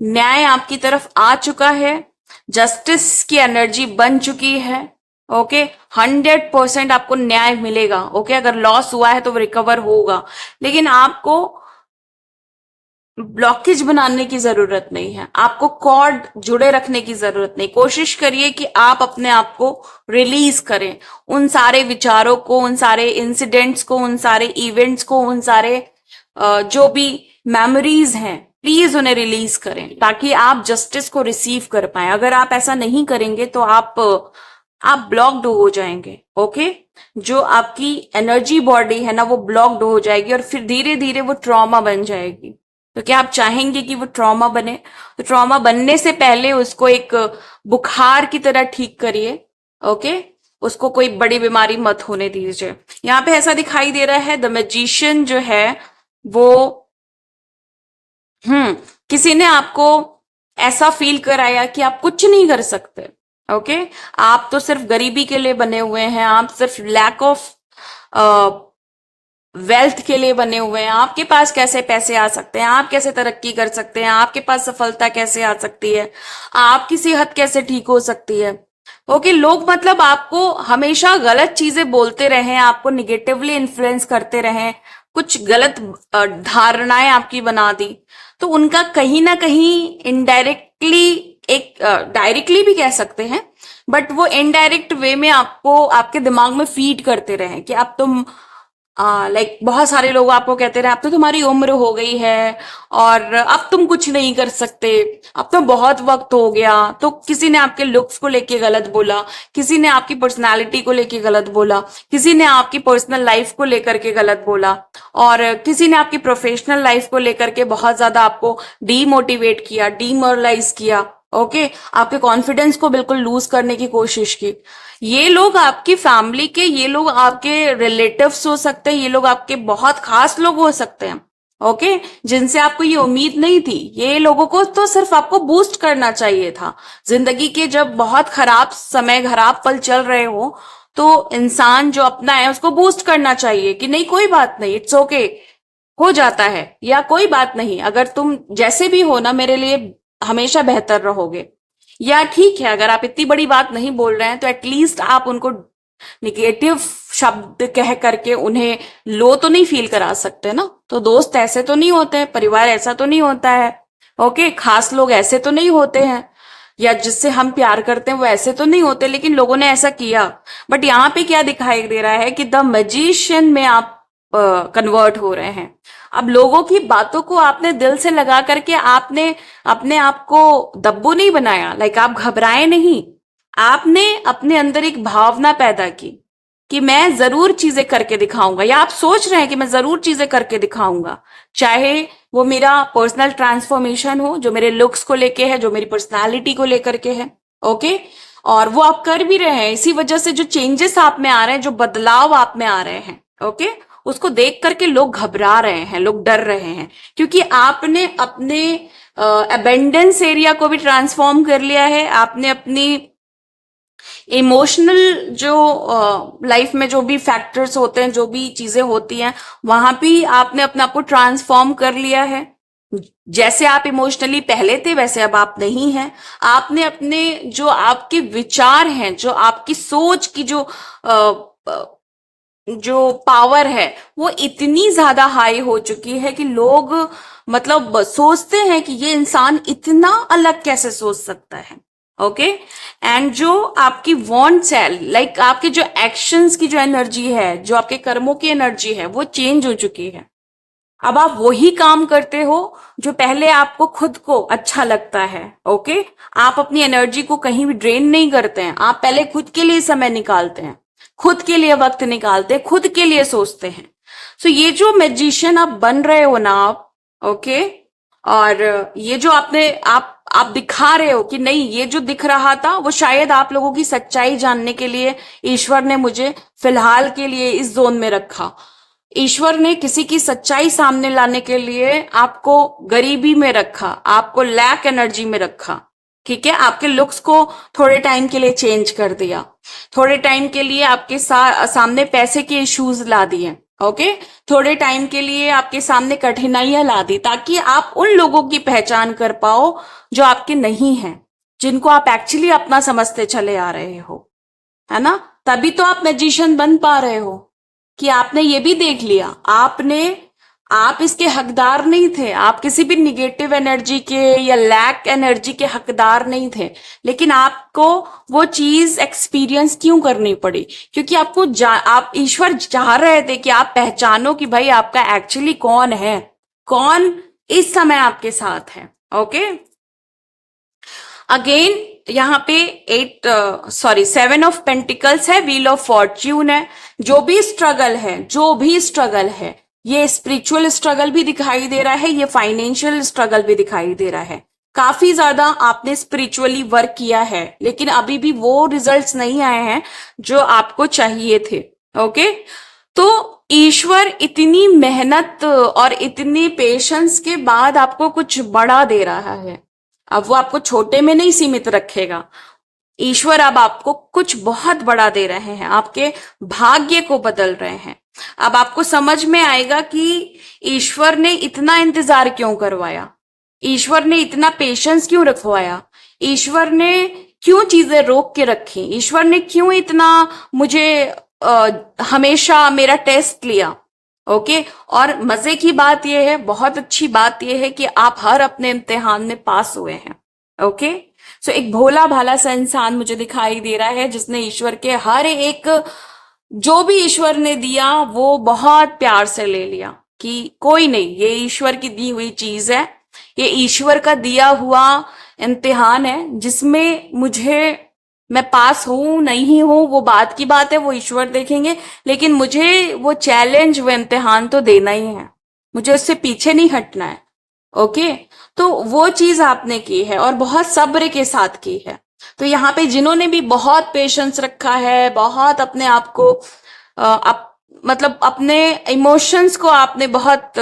न्याय आपकी तरफ आ चुका है, जस्टिस की एनर्जी बन चुकी है। ओके, 100% आपको न्याय मिलेगा। ओके, अगर लॉस हुआ है तो वो रिकवर होगा, लेकिन आपको ब्लॉकेज बनाने की जरूरत नहीं है, आपको कॉर्ड जुड़े रखने की जरूरत नहीं। कोशिश करिए कि आप अपने आप को रिलीज करें, उन सारे विचारों को, उन सारे इंसिडेंट्स को, उन सारे इवेंट्स को, उन सारे जो भी मेमोरीज हैं, प्लीज उन्हें रिलीज करें ताकि आप जस्टिस को रिसीव कर पाए। अगर आप ऐसा नहीं करेंगे तो आप ब्लॉक्ड हो जाएंगे। ओके, जो आपकी एनर्जी बॉडी है ना, वो ब्लॉक्ड हो जाएगी और फिर धीरे धीरे वो ट्रॉमा बन जाएगी। तो क्या आप चाहेंगे कि वो ट्रॉमा बने? तो ट्रॉमा बनने से पहले उसको एक बुखार की तरह ठीक करिए। ओके, उसको कोई बड़ी बीमारी मत होने दीजिए। यहाँ पे ऐसा दिखाई दे रहा है, द मैजिशियन जो है वो किसी ने आपको ऐसा फील कराया कि आप कुछ नहीं कर सकते। ओके, आप तो सिर्फ गरीबी के लिए बने हुए हैं, आप सिर्फ लैक ऑफ वेल्थ के लिए बने हुए हैं। आपके पास कैसे पैसे आ सकते हैं, आप कैसे तरक्की कर सकते हैं, आपके पास सफलता कैसे आ सकती है, आपकी सेहत कैसे ठीक हो सकती है। ओके, लोग मतलब आपको हमेशा गलत चीजें बोलते रहे, आपको निगेटिवली इन्फ्लुएंस करते रहे, कुछ गलत धारणाएं आपकी बना दी, तो उनका कहीं ना कहीं इनडायरेक्टली, एक डायरेक्टली भी कह सकते हैं, बट वो इनडायरेक्ट वे में आपको आपके दिमाग में फीड करते रहे कि अब तुम लाइक बहुत सारे लोग आपको कहते रहे अब तो तुम्हारी उम्र हो गई है और अब तुम कुछ नहीं कर सकते, अब तो बहुत वक्त हो गया। तो किसी ने आपके लुक्स को लेके गलत बोला, किसी ने आपकी पर्सनालिटी को लेके गलत बोला, किसी ने आपकी पर्सनल लाइफ को लेकर के गलत बोला, और किसी ने आपकी प्रोफेशनल लाइफ को लेकर के बहुत ज्यादा आपको डीमोटिवेट किया, डीमोरलाइज किया। ओके, आपके कॉन्फिडेंस को बिल्कुल लूज करने की कोशिश की। ये लोग आपकी फैमिली के, ये लोग आपके रिलेटिव्स हो सकते हैं, ये लोग आपके बहुत खास लोग हो सकते हैं। ओके, जिनसे आपको ये उम्मीद नहीं थी। ये लोगों को तो सिर्फ आपको बूस्ट करना चाहिए था। जिंदगी के जब बहुत खराब समय, खराब पल चल रहे हो, तो इंसान जो अपना है उसको बूस्ट करना चाहिए कि नहीं कोई बात नहीं, इट्स ओके, हो जाता है, या कोई बात नहीं, अगर तुम जैसे भी हो ना मेरे लिए हमेशा बेहतर रहोगे। या ठीक है, अगर आप इतनी बड़ी बात नहीं बोल रहे हैं तो एटलीस्ट आप उनको निगेटिव शब्द कह करके उन्हें लो तो नहीं फील करा सकते ना। तो दोस्त ऐसे तो नहीं होते हैं, परिवार ऐसा तो नहीं होता है। ओके, खास लोग ऐसे तो नहीं होते हैं, या जिससे हम प्यार करते हैं वो ऐसे तो नहीं होते, लेकिन लोगों ने ऐसा किया। बट यहाँ पे क्या दिखाई दे रहा है कि द मैजिशियन में आप कन्वर्ट हो रहे हैं। अब लोगों की बातों को आपने दिल से लगा करके आपने अपने आप को दब्बू नहीं बनाया, लाइक आप घबराए नहीं। आपने अपने अंदर एक भावना पैदा की कि मैं जरूर चीजें करके दिखाऊंगा, या आप सोच रहे हैं कि मैं जरूर चीजें करके दिखाऊंगा, चाहे वो मेरा पर्सनल ट्रांसफॉर्मेशन हो, जो मेरे लुक्स को लेके है, जो मेरी पर्सनालिटी को लेकर के है। ओके, और वो आप कर भी रहे हैं। इसी वजह से जो चेंजेस आप में आ रहे हैं, जो बदलाव आप में आ रहे हैं, ओके, उसको देख करके लोग घबरा रहे हैं, लोग डर रहे हैं, क्योंकि आपने अपने अबेंडेंस एरिया को भी ट्रांसफॉर्म कर लिया है। आपने अपनी इमोशनल जो लाइफ में जो भी फैक्टर्स होते हैं, जो भी चीजें होती हैं, वहां भी आपने अपने आप को ट्रांसफॉर्म कर लिया है। जैसे आप इमोशनली पहले थे वैसे अब आप नहीं हैं। आपने अपने जो आपके विचार हैं, जो आपकी सोच की जो पावर है वो इतनी ज्यादा हाई हो चुकी है कि लोग मतलब सोचते हैं कि ये इंसान इतना अलग कैसे सोच सकता है। ओके, एंड जो आपकी वांट्स है, लाइक आपके जो एक्शंस की जो एनर्जी है, जो आपके कर्मों की एनर्जी है, वो चेंज हो चुकी है। अब आप वही काम करते हो जो पहले आपको खुद को अच्छा लगता है। ओके, आप अपनी एनर्जी को कहीं भी ड्रेन नहीं करते हैं। आप पहले खुद के लिए समय निकालते हैं, खुद के लिए वक्त निकालते हैं, खुद के लिए सोचते हैं। सो ये जो मैजिशियन आप बन रहे हो ना आप, ओके, और ये जो आप दिखा रहे हो कि नहीं, ये जो दिख रहा था वो शायद आप लोगों की सच्चाई जानने के लिए ईश्वर ने मुझे फिलहाल के लिए इस जोन में रखा। ईश्वर ने किसी की सच्चाई सामने लाने के लिए आपको गरीबी में रखा, आपको लैक एनर्जी में रखा। ठीक है, आपके लुक्स को थोड़े टाइम के लिए चेंज कर दिया, थोड़े टाइम के लिए आपके सामने पैसे के इश्यूज ला दिए। ओके, थोड़े टाइम के लिए आपके सामने कठिनाइयां ला दी, ताकि आप उन लोगों की पहचान कर पाओ जो आपके नहीं हैं, जिनको आप एक्चुअली अपना समझते चले आ रहे हो, है ना। तभी तो आप मैजिशियन बन पा रहे हो कि आपने ये भी देख लिया, आप इसके हकदार नहीं थे, आप किसी भी निगेटिव एनर्जी के या लैक एनर्जी के हकदार नहीं थे, लेकिन आपको वो चीज एक्सपीरियंस क्यों करनी पड़ी? क्योंकि आप ईश्वर चाह रहे थे कि आप पहचानो कि भाई आपका एक्चुअली कौन है, कौन इस समय आपके साथ है। ओके, अगेन यहाँ पे 7 ऑफ पेंटिकल्स है, व्हील ऑफ फॉर्च्यून है। जो भी स्ट्रगल है, ये स्पिरिचुअल स्ट्रगल भी दिखाई दे रहा है, ये फाइनेंशियल स्ट्रगल भी दिखाई दे रहा है। काफी ज्यादा आपने स्पिरिचुअली वर्क किया है, लेकिन अभी भी वो रिजल्ट्स नहीं आए हैं जो आपको चाहिए थे। ओके, तो ईश्वर इतनी मेहनत और इतनी पेशेंस के बाद आपको कुछ बड़ा दे रहा है। अब वो आपको छोटे में नहीं सीमित रखेगा। ईश्वर अब आपको कुछ बहुत बड़ा दे रहे हैं, आपके भाग्य को बदल रहे हैं। अब आपको समझ में आएगा कि ईश्वर ने इतना इंतजार क्यों करवाया, ईश्वर ने इतना पेशेंस क्यों रखवाया, ईश्वर ने क्यों चीजें रोक के रखी, ईश्वर ने क्यों इतना मुझे हमेशा मेरा टेस्ट लिया। ओके, और मजे की बात यह है, बहुत अच्छी बात यह है कि आप हर अपने इम्तिहान में पास हुए हैं। ओके, सो एक भोला भाला सा इंसान मुझे दिखाई दे रहा है जिसने ईश्वर के हर एक जो भी ईश्वर ने दिया वो बहुत प्यार से ले लिया कि कोई नहीं, ये ईश्वर की दी हुई चीज है, ये ईश्वर का दिया हुआ इम्तिहान है जिसमें मुझे, मैं पास हूं नहीं हूं वो बात की बात है, वो ईश्वर देखेंगे, लेकिन मुझे वो चैलेंज, वो इम्तिहान तो देना ही है, मुझे उससे पीछे नहीं हटना है। ओके। तो वो चीज आपने की है और बहुत सब्र के साथ की है। तो यहाँ पे जिन्होंने भी बहुत पेशेंस रखा है, बहुत अपने आप को मतलब अपने इमोशंस को आपने बहुत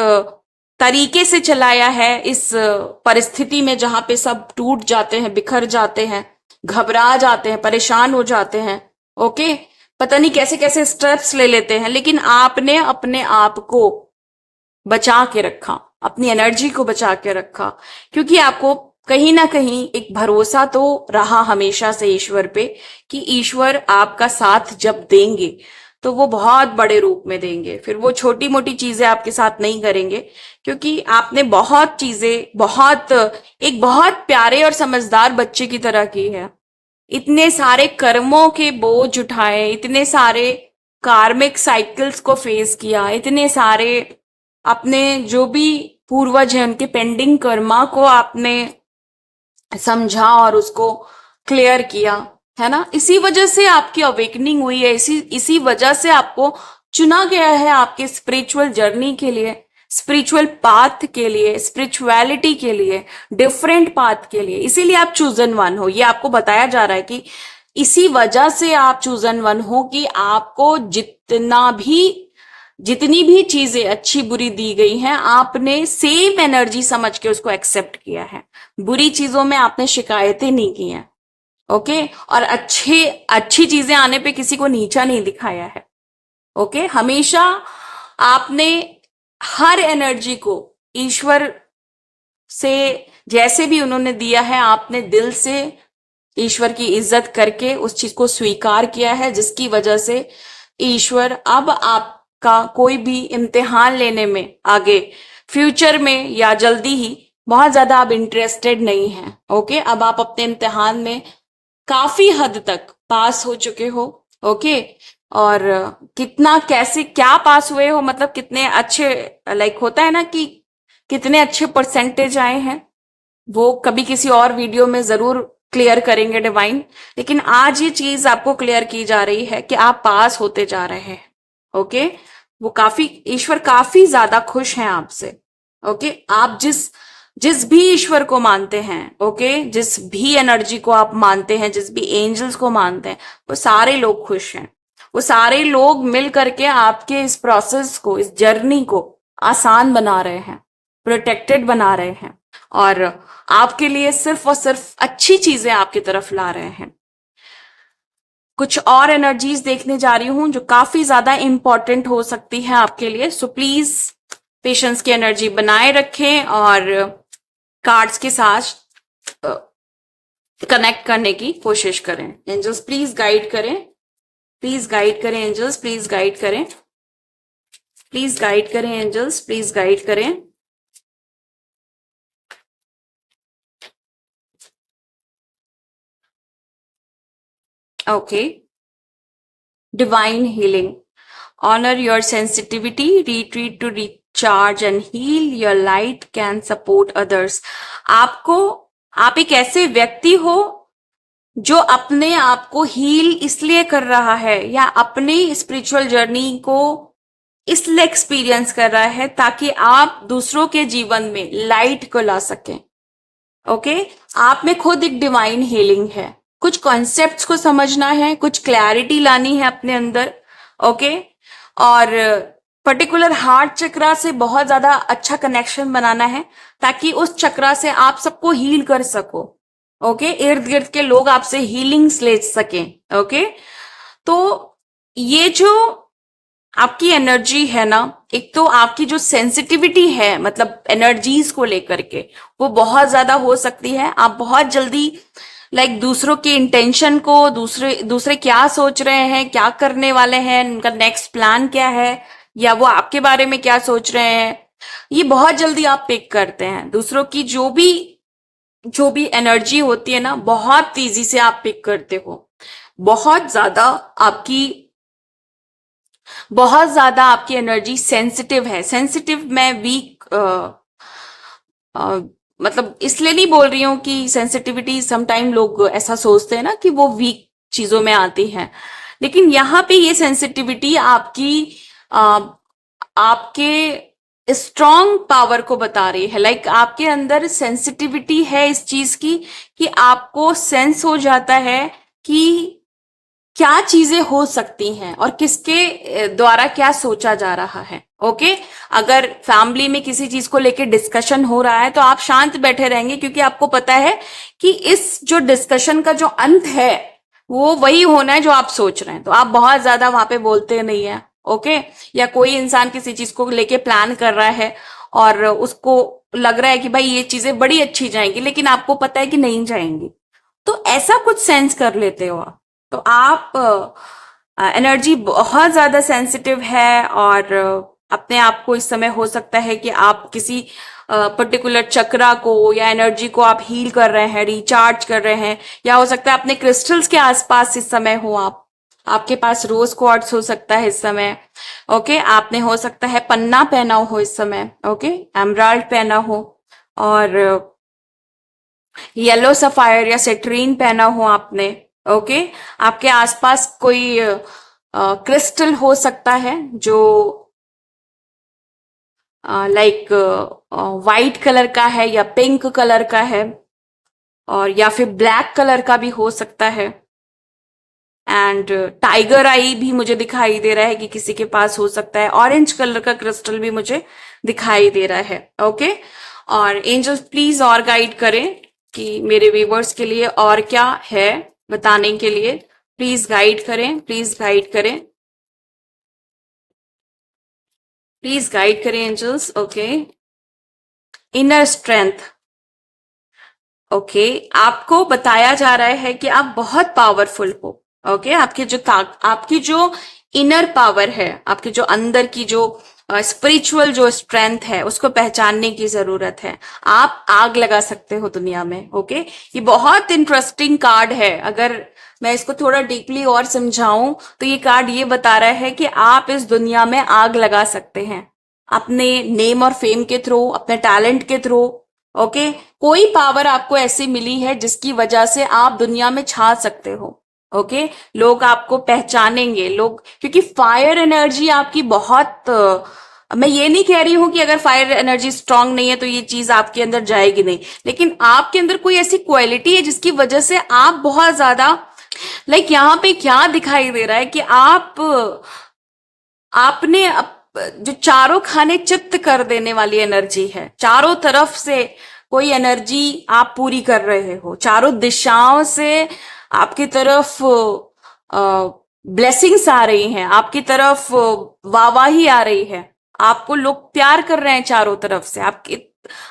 तरीके से चलाया है इस परिस्थिति में जहां पे सब टूट जाते हैं, बिखर जाते हैं, घबरा जाते हैं, परेशान हो जाते हैं। ओके। पता नहीं कैसे कैसे स्टेप्स ले लेते हैं, लेकिन आपने अपने आप को बचा के रखा, अपनी एनर्जी को बचा के रखा, क्योंकि आपको कहीं ना कहीं एक भरोसा तो रहा हमेशा से ईश्वर पे कि ईश्वर आपका साथ जब देंगे तो वो बहुत बड़े रूप में देंगे, फिर वो छोटी मोटी चीजें आपके साथ नहीं करेंगे, क्योंकि आपने बहुत चीजें, बहुत एक बहुत प्यारे और समझदार बच्चे की तरह की है। इतने सारे कर्मों के बोझ उठाए, इतने सारे कार्मिक साइकिल्स को फेस किया, इतने सारे अपने जो भी पूर्वज हैं उनके पेंडिंग कर्मा को आपने समझा और उसको क्लियर किया, है ना। इसी वजह से आपकी अवेकनिंग हुई है, इसी वजह से आपको चुना गया है आपके स्पिरिचुअल जर्नी के लिए, स्पिरिचुअल पाथ के लिए, स्पिरिचुअलिटी के लिए, डिफरेंट पाथ के लिए। इसीलिए आप चूजन वन हो, ये आपको बताया जा रहा है कि इसी वजह से आप चूजन वन हो कि आपको जितनी भी चीजें अच्छी बुरी दी गई हैं आपने सेम एनर्जी समझ के उसको एक्सेप्ट किया है। बुरी चीजों में आपने शिकायतें नहीं की हैं। ओके। और अच्छी चीजें आने पे किसी को नीचा नहीं दिखाया है। ओके। हमेशा आपने हर एनर्जी को ईश्वर से, जैसे भी उन्होंने दिया है, आपने दिल से ईश्वर की इज्जत करके उस चीज को स्वीकार किया है, जिसकी वजह से ईश्वर अब आपका कोई भी इम्तिहान लेने में आगे फ्यूचर में या जल्दी ही बहुत ज्यादा आप इंटरेस्टेड नहीं हैं। ओके। अब आप अपने इम्तिहान में काफी हद तक पास हो चुके हो। ओके। और कितना, कैसे, क्या पास हुए हो, मतलब कितने अच्छे, लाइक होता है ना कि कितने अच्छे परसेंटेज आए हैं, वो कभी किसी और वीडियो में जरूर क्लियर करेंगे डिवाइन। लेकिन आज ये चीज आपको क्लियर की जा रही है कि आप पास होते जा रहे हैं। ओके। वो काफी, ईश्वर काफी ज्यादा खुश हैं आपसे। ओके। आप जिस जिस भी ईश्वर को मानते हैं, ओके, जिस भी एनर्जी को आप मानते हैं, जिस भी एंजल्स को मानते हैं, वो सारे लोग खुश हैं। वो सारे लोग मिल करके आपके इस प्रोसेस को, इस जर्नी को आसान बना रहे हैं, प्रोटेक्टेड बना रहे हैं, और आपके लिए सिर्फ और सिर्फ अच्छी चीजें आपकी तरफ ला रहे हैं। कुछ और एनर्जीज देखने जा रही हूं जो काफी ज्यादा इंपॉर्टेंट हो सकती है आपके लिए। सो प्लीज पेशेंस की एनर्जी बनाए रखें और कार्ड्स के साथ कनेक्ट करने की कोशिश करें। एंजल्स प्लीज गाइड करें, प्लीज गाइड करें एंजल्स, प्लीज गाइड करें, प्लीज गाइड करें एंजल्स, प्लीज गाइड करें। Okay. Divine healing, honor your sensitivity, retreat to recharge and heal, your light can support others। आपको, आप एक ऐसे व्यक्ति हो जो अपने आप को हील इसलिए कर रहा है या अपनी स्पिरिचुअल जर्नी को इसलिए एक्सपीरियंस कर रहा है ताकि आप दूसरों के जीवन में लाइट को ला सकें। ओके। आप में खुद एक डिवाइन हीलिंग है, कुछ कॉन्सेप्ट्स को समझना है, कुछ क्लैरिटी लानी है अपने अंदर। ओके। और पर्टिकुलर हार्ट चक्रा से बहुत ज्यादा अच्छा कनेक्शन बनाना है ताकि उस चक्रा से आप सबको हील कर सको। ओके। इर्द गिर्द के लोग आपसे हीलिंग्स ले सकें। ओके। तो ये जो आपकी एनर्जी है ना, एक तो आपकी जो सेंसिटिविटी है, मतलब एनर्जीज को लेकर के, वो बहुत ज्यादा हो सकती है। आप बहुत जल्दी लाइक दूसरों के इंटेंशन को, दूसरे दूसरे क्या सोच रहे हैं, क्या करने वाले हैं, उनका नेक्स्ट प्लान क्या है, या वो आपके बारे में क्या सोच रहे हैं, ये बहुत जल्दी आप पिक करते हैं। दूसरों की जो भी एनर्जी होती है ना, बहुत तेजी से आप पिक करते हो। बहुत ज्यादा आपकी बहुत ज्यादा आपकी एनर्जी सेंसिटिव है। सेंसिटिव मैं वीक मतलब इसलिए नहीं बोल रही हूँ कि सेंसिटिविटी, समटाइम लोग ऐसा सोचते हैं ना कि वो वीक चीजों में आती है, लेकिन यहाँ पे ये सेंसिटिविटी आपकी अ, आपके स्ट्रॉन्ग पावर को बता रही है। लाइक आपके अंदर सेंसिटिविटी है इस चीज की कि आपको सेंस हो जाता है कि क्या चीजें हो सकती हैं और किसके द्वारा क्या सोचा जा रहा है। ओके, अगर फैमिली में किसी चीज को लेकर डिस्कशन हो रहा है तो आप शांत बैठे रहेंगे, क्योंकि आपको पता है कि इस जो डिस्कशन का जो अंत है वो वही होना है जो आप सोच रहे हैं, तो आप बहुत ज्यादा वहां पे बोलते नहीं है। ओके, या कोई इंसान किसी चीज को लेके प्लान कर रहा है और उसको लग रहा है कि भाई ये चीजें बड़ी अच्छी जाएंगी, लेकिन आपको पता है कि नहीं जाएंगी, तो ऐसा कुछ सेंस कर लेते हो आप। तो आप एनर्जी बहुत ज्यादा सेंसिटिव है, और अपने आप को इस समय हो सकता है कि आप किसी पर्टिकुलर चक्रा को या एनर्जी को आप हील कर रहे हैं, रिचार्ज कर रहे हैं, या हो सकता है अपने क्रिस्टल्स के आसपास इस समय हो आप। आपके पास रोज क्वार्ट्स हो सकता है इस समय। ओके, आपने हो सकता है पन्ना पहना हो इस समय। ओके, एमराल्ड पहना हो, और येलो सफायर या सिट्रीन पहना हो आपने। ओके, आपके आसपास कोई क्रिस्टल हो सकता है जो लाइक वाइट कलर का है या पिंक कलर का है, और या फिर ब्लैक कलर का भी हो सकता है। एंड टाइगर आई भी मुझे दिखाई दे रहा है कि किसी के पास हो सकता है। ऑरेंज कलर का क्रिस्टल भी मुझे दिखाई दे रहा है। ओके, और एंजल्स प्लीज और गाइड करें कि मेरे व्यूवर्स के लिए और क्या है बताने के लिए। प्लीज गाइड करें, प्लीज गाइड करें, प्लीज गाइड करें angels. Okay, inner strength. Okay, आपको बताया जा रहा है कि आप बहुत पावरफुल हो। ओके, आपकी जो इनर पावर है, आपकी जो अंदर की जो स्पिरिचुअल जो स्ट्रेंथ है, उसको पहचानने की जरूरत है। आप आग लगा सकते हो दुनिया में। ओके, ये बहुत इंटरेस्टिंग कार्ड है। अगर मैं इसको थोड़ा डीपली और समझाऊं तो ये कार्ड ये बता रहा है कि आप इस दुनिया में आग लगा सकते हैं, अपने नेम और फेम के थ्रू, अपने टैलेंट के थ्रू। ओके, कोई पावर आपको ऐसी मिली है जिसकी वजह से आप दुनिया में छा सकते हो। ओके, लोग आपको पहचानेंगे, लोग, क्योंकि फायर एनर्जी आपकी बहुत मैं ये नहीं कह रही हूं कि अगर फायर एनर्जी स्ट्रांग नहीं है तो ये चीज आपके अंदर जाएगी नहीं, लेकिन आपके अंदर कोई ऐसी क्वालिटी है जिसकी वजह से आप बहुत ज्यादा, लाइक यहाँ पे क्या दिखाई दे रहा है कि आपने जो चारों खाने चित्त कर देने वाली एनर्जी है, चारों तरफ से कोई एनर्जी आप पूरी कर रहे हो, चारों दिशाओं से आपकी तरफ ब्लेसिंग्स आ रही हैं, आपकी तरफ वाहवाही आ रही है, आपको लोग प्यार कर रहे हैं चारों तरफ से, आपकी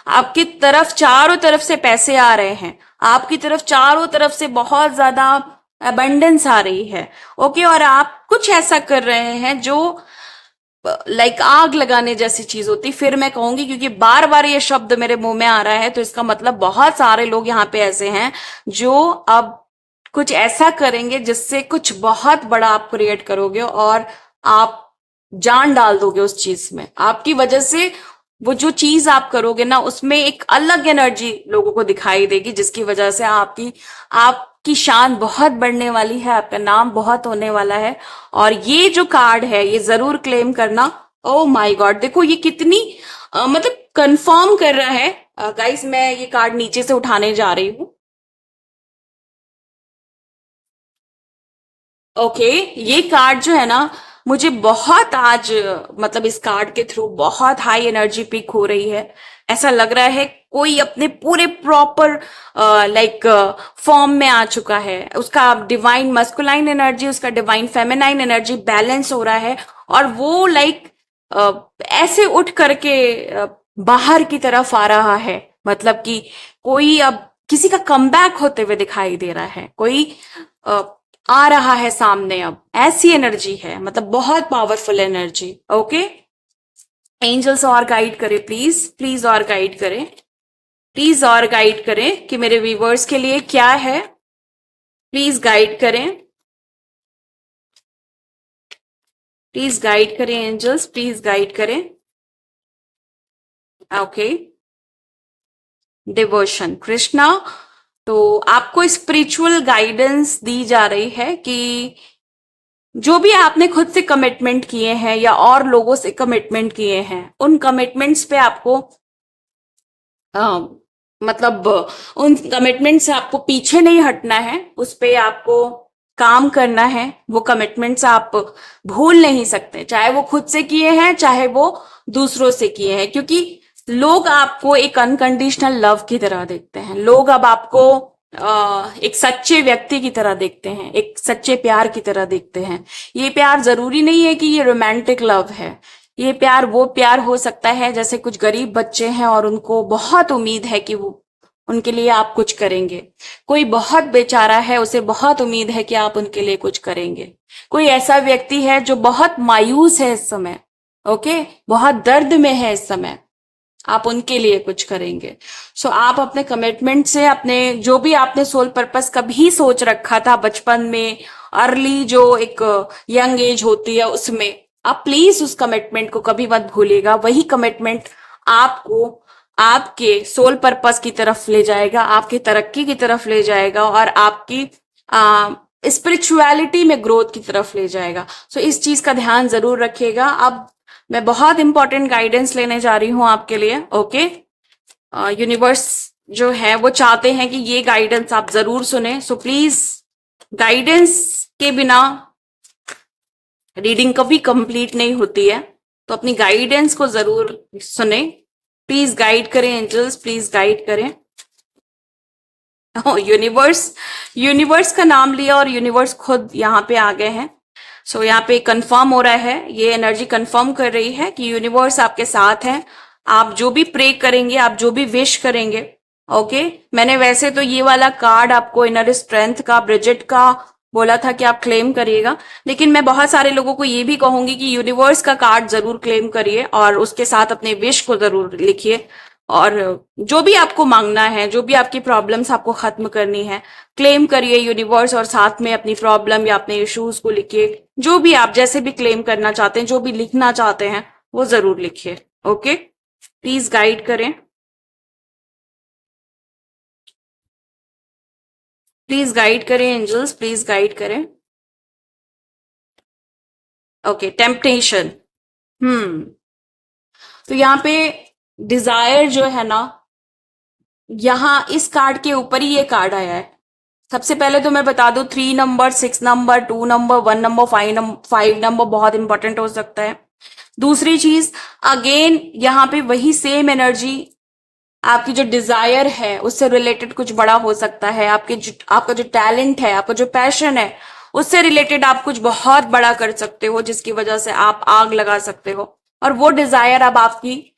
आपकी तरफ चारों तरफ से पैसे आ रहे हैं, आपकी तरफ चारों तरफ से बहुत ज्यादा अबंडेंस आ रही है। ओके, और आप कुछ ऐसा कर रहे हैं जो लाइक आग लगाने जैसी चीज होती, फिर मैं कहूंगी, क्योंकि बार बार ये शब्द मेरे मुंह में आ रहा है, तो इसका मतलब बहुत सारे लोग यहाँ पे ऐसे हैं जो अब कुछ ऐसा करेंगे जिससे कुछ बहुत बड़ा आप क्रिएट करोगे, और आप जान डाल दोगे उस चीज में। आपकी वजह से वो जो चीज आप करोगे ना, उसमें एक अलग एनर्जी लोगों को दिखाई देगी, जिसकी वजह से आपकी शान बहुत बढ़ने वाली है, आपका नाम बहुत होने वाला है। और ये जो कार्ड है ये जरूर क्लेम करना। ओ माय गॉड, देखो ये कितनी मतलब कंफर्म कर रहा है। गाइस, मैं ये कार्ड नीचे से उठाने जा रही हूँ। ओके, ये कार्ड जो है ना, मुझे बहुत आज मतलब इस कार्ड के थ्रू बहुत हाई एनर्जी पिक हो रही है। ऐसा लग रहा है कोई अपने पूरे प्रॉपर लाइक फॉर्म में आ चुका है, उसका डिवाइन मस्कुलाइन एनर्जी, उसका डिवाइन फेमिनाइन एनर्जी बैलेंस हो रहा है, और वो लाइक ऐसे उठ करके बाहर की तरफ आ रहा है। मतलब कि कोई अब किसी का कमबैक होते हुए दिखाई दे रहा है, कोई अ, आ रहा है सामने, अब ऐसी एनर्जी है, मतलब बहुत पावरफुल एनर्जी। ओके, एंजल्स और गाइड करें प्लीज, प्लीज और गाइड करें, प्लीज और गाइड करें कि मेरे व्यूवर्स के लिए क्या है। प्लीज गाइड करें, प्लीज गाइड करें एंजल्स, प्लीज गाइड करें। Okay, devotion Krishna. तो आपको स्पिरिचुअल गाइडेंस दी जा रही है कि जो भी आपने खुद से कमिटमेंट किए हैं या और लोगों से कमिटमेंट किए हैं, उन कमिटमेंट्स पे आपको मतलब उन कमिटमेंट से आपको पीछे नहीं हटना है, उस पे आपको काम करना है। वो कमिटमेंट्स आप भूल नहीं सकते, चाहे वो खुद से किए हैं चाहे वो दूसरों से किए हैं, क्योंकि लोग आपको एक अनकंडीशनल लव की तरह देखते हैं। लोग अब आपको एक सच्चे व्यक्ति की तरह देखते हैं, एक सच्चे प्यार की तरह देखते हैं। ये प्यार जरूरी नहीं है कि ये रोमांटिक लव है। ये प्यार वो प्यार हो सकता है जैसे कुछ गरीब बच्चे हैं और उनको बहुत उम्मीद है कि वो उनके लिए आप कुछ करेंगे। कोई बहुत बेचारा है, उसे बहुत उम्मीद है कि आप उनके लिए कुछ करेंगे। कोई ऐसा व्यक्ति है जो बहुत मायूस है इस समय, ओके, बहुत दर्द में है इस समय, आप उनके लिए कुछ करेंगे। सो आप अपने कमिटमेंट से, अपने जो भी आपने सोल पर्पस कभी सोच रखा था बचपन में, अर्ली जो एक यंग एज होती है उसमें, आप प्लीज उस कमिटमेंट को कभी मत भूलिएगा। वही कमिटमेंट आपको आपके सोल पर्पस की तरफ ले जाएगा, आपकी तरक्की की तरफ ले जाएगा और आपकी स्पिरिचुअलिटी में ग्रोथ की तरफ ले जाएगा। सो इस चीज का ध्यान जरूर रखिएगा। अब मैं बहुत इंपॉर्टेंट गाइडेंस लेने जा रही हूं आपके लिए, ओके। यूनिवर्स जो है वो चाहते हैं कि ये गाइडेंस आप जरूर सुने। सो प्लीज, गाइडेंस के बिना रीडिंग कभी कंप्लीट नहीं होती है, तो अपनी गाइडेंस को जरूर सुने। प्लीज गाइड करें एंजल्स, प्लीज गाइड करें। यूनिवर्स, यूनिवर्स का नाम लिया और यूनिवर्स खुद यहाँ पे आ गए हैं। सो यहाँ पे कंफर्म हो रहा है, ये एनर्जी कंफर्म कर रही है कि यूनिवर्स आपके साथ है। आप जो भी प्रे करेंगे, आप जो भी विश करेंगे, ओके। मैंने वैसे तो ये वाला कार्ड आपको इनर स्ट्रेंथ का, ब्रिजिट का बोला था कि आप क्लेम करिएगा, लेकिन मैं बहुत सारे लोगों को ये भी कहूंगी कि यूनिवर्स का कार्ड जरूर क्लेम करिए और उसके साथ अपने विश को जरूर लिखिए। और जो भी आपको मांगना है, जो भी आपकी प्रॉब्लम्स आपको खत्म करनी है, क्लेम करिए यूनिवर्स और साथ में अपनी प्रॉब्लम या अपने इश्यूज को लिखिए। जो भी आप जैसे भी क्लेम करना चाहते हैं, जो भी लिखना चाहते हैं, वो जरूर लिखिए, ओके। प्लीज गाइड करें, प्लीज गाइड करें एंजल्स, प्लीज गाइड करें। Okay, temptation. हम्म, तो यहाँ पे डिजायर जो है ना, यहाँ इस कार्ड के ऊपर ही ये कार्ड आया है। सबसे पहले तो मैं बता दूं, 3 number, 6 number, 2 number, 1 number, 5 number बहुत इंपॉर्टेंट हो सकता है। दूसरी चीज, अगेन यहाँ पे वही सेम एनर्जी, आपकी जो डिजायर है उससे रिलेटेड कुछ बड़ा हो सकता है। आपका जो टैलेंट है, आपका जो पैशन है, उससे रिलेटेड आप कुछ बहुत बड़ा कर सकते हो, जिसकी वजह से आप आग लगा सकते हो। और वो डिजायर अब आपकी,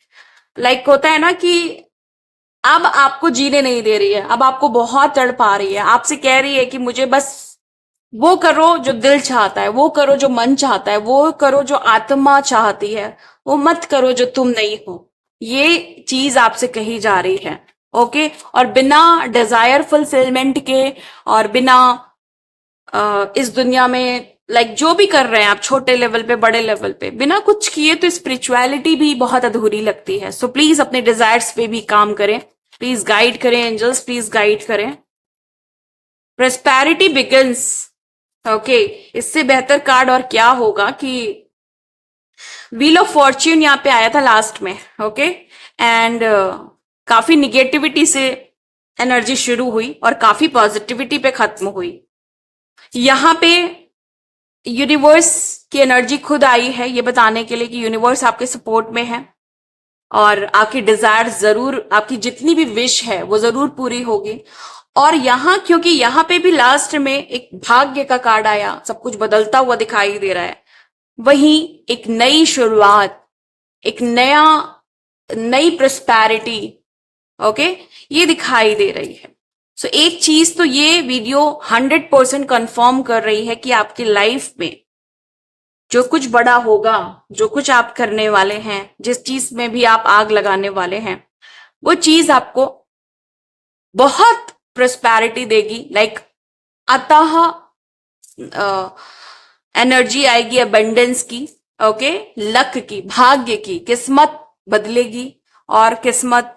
लाइक होता है ना कि अब आपको जीने नहीं दे रही है, अब आपको बहुत तड़पा रही है, आपसे कह रही है कि मुझे बस वो करो जो दिल चाहता है, वो करो जो मन चाहता है, वो करो जो आत्मा चाहती है, वो मत करो जो तुम नहीं हो। ये चीज आपसे कही जा रही है, ओके। और बिना डिजायर फुलफिलमेंट के और बिना इस दुनिया में लाइक जो भी कर रहे हैं आप, छोटे लेवल पे बड़े लेवल पे, बिना कुछ किए तो स्पिरिचुअलिटी भी बहुत अधूरी लगती है। सो प्लीज अपने डिजायर्स पे भी काम करें, प्लीज गाइड करें एंजल्स, प्लीज गाइड करें। Prosperity begins, okay. इससे बेहतर कार्ड और क्या होगा कि व्हील ऑफ फॉर्च्यून यहाँ पे आया था लास्ट में, ओके। एंड काफी निगेटिविटी से एनर्जी शुरू हुई और काफी पॉजिटिविटी पे खत्म हुई। यहाँ पे यूनिवर्स की एनर्जी खुद आई है ये बताने के लिए कि यूनिवर्स आपके सपोर्ट में है और आपकी डिजायर जरूर, आपकी जितनी भी विश है वो जरूर पूरी होगी। और यहाँ, क्योंकि यहाँ पे भी लास्ट में एक भाग्य का कार्ड आया, सब कुछ बदलता हुआ दिखाई दे रहा है, वहीं एक नई शुरुआत, एक नई प्रोस्पैरिटी, ओके, ये दिखाई दे रही है। सो एक चीज तो ये वीडियो 100% कंफर्म कर रही है कि आपकी लाइफ में जो कुछ बड़ा होगा, जो कुछ आप करने वाले हैं, जिस चीज में भी आप आग लगाने वाले हैं, वो चीज आपको बहुत प्रोस्पैरिटी देगी। लाइक अतः एनर्जी आएगी अबंडेंस की, ओके, लक की, भाग्य की, किस्मत बदलेगी। और किस्मत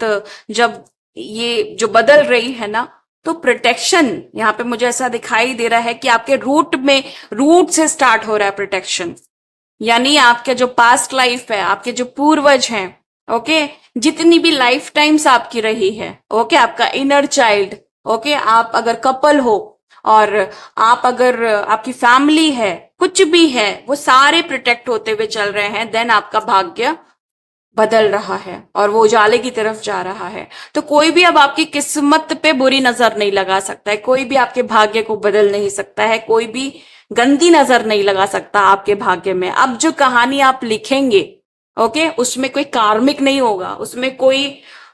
जब ये जो बदल रही है ना, तो प्रोटेक्शन यहाँ पे मुझे ऐसा दिखाई दे रहा है कि आपके रूट में, रूट से स्टार्ट हो रहा है प्रोटेक्शन। यानी आपके जो पास्ट लाइफ है, आपके जो पूर्वज हैं, ओके, जितनी भी लाइफ टाइम्स आपकी रही है, ओके, आपका इनर चाइल्ड, ओके, आप अगर कपल हो और आप अगर आपकी फैमिली है, कुछ भी है, वो सारे प्रोटेक्ट होते हुए चल रहे हैं, देन आपका भाग्य बदल रहा है और वो उजाले की तरफ जा रहा है। तो कोई भी अब आपकी किस्मत पे बुरी नजर नहीं लगा सकता है, कोई भी आपके भाग्य को बदल नहीं सकता है, कोई भी गंदी नजर नहीं लगा सकता आपके भाग्य में। अब जो कहानी आप लिखेंगे, ओके, उसमें कोई कार्मिक नहीं होगा, उसमें कोई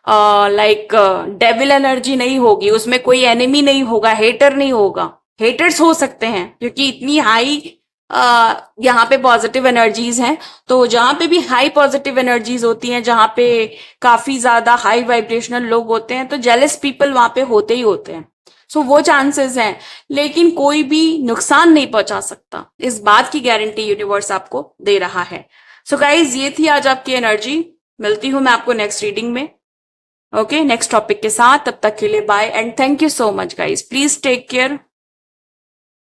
लाइक डेविल एनर्जी नहीं होगी, उसमें कोई एनिमी नहीं होगा, हेटर नहीं होगा। हेटर्स हो सकते हैं क्योंकि इतनी हाई यहाँ पे पॉजिटिव एनर्जीज हैं। तो जहां पे भी हाई पॉजिटिव एनर्जीज होती हैं, जहां पे काफी ज्यादा हाई वाइब्रेशनल लोग होते हैं, तो जेलस पीपल वहां पे होते ही होते हैं। सो वो चांसेस हैं, लेकिन कोई भी नुकसान नहीं पहुंचा सकता, इस बात की गारंटी यूनिवर्स आपको दे रहा है। सो गाइज, ये थी आज आपकी एनर्जी। मिलती हूं मैं आपको नेक्स्ट रीडिंग में, ओके, नेक्स्ट टॉपिक के साथ। तब तक के लिए bye and thank you so much guys. Please take care.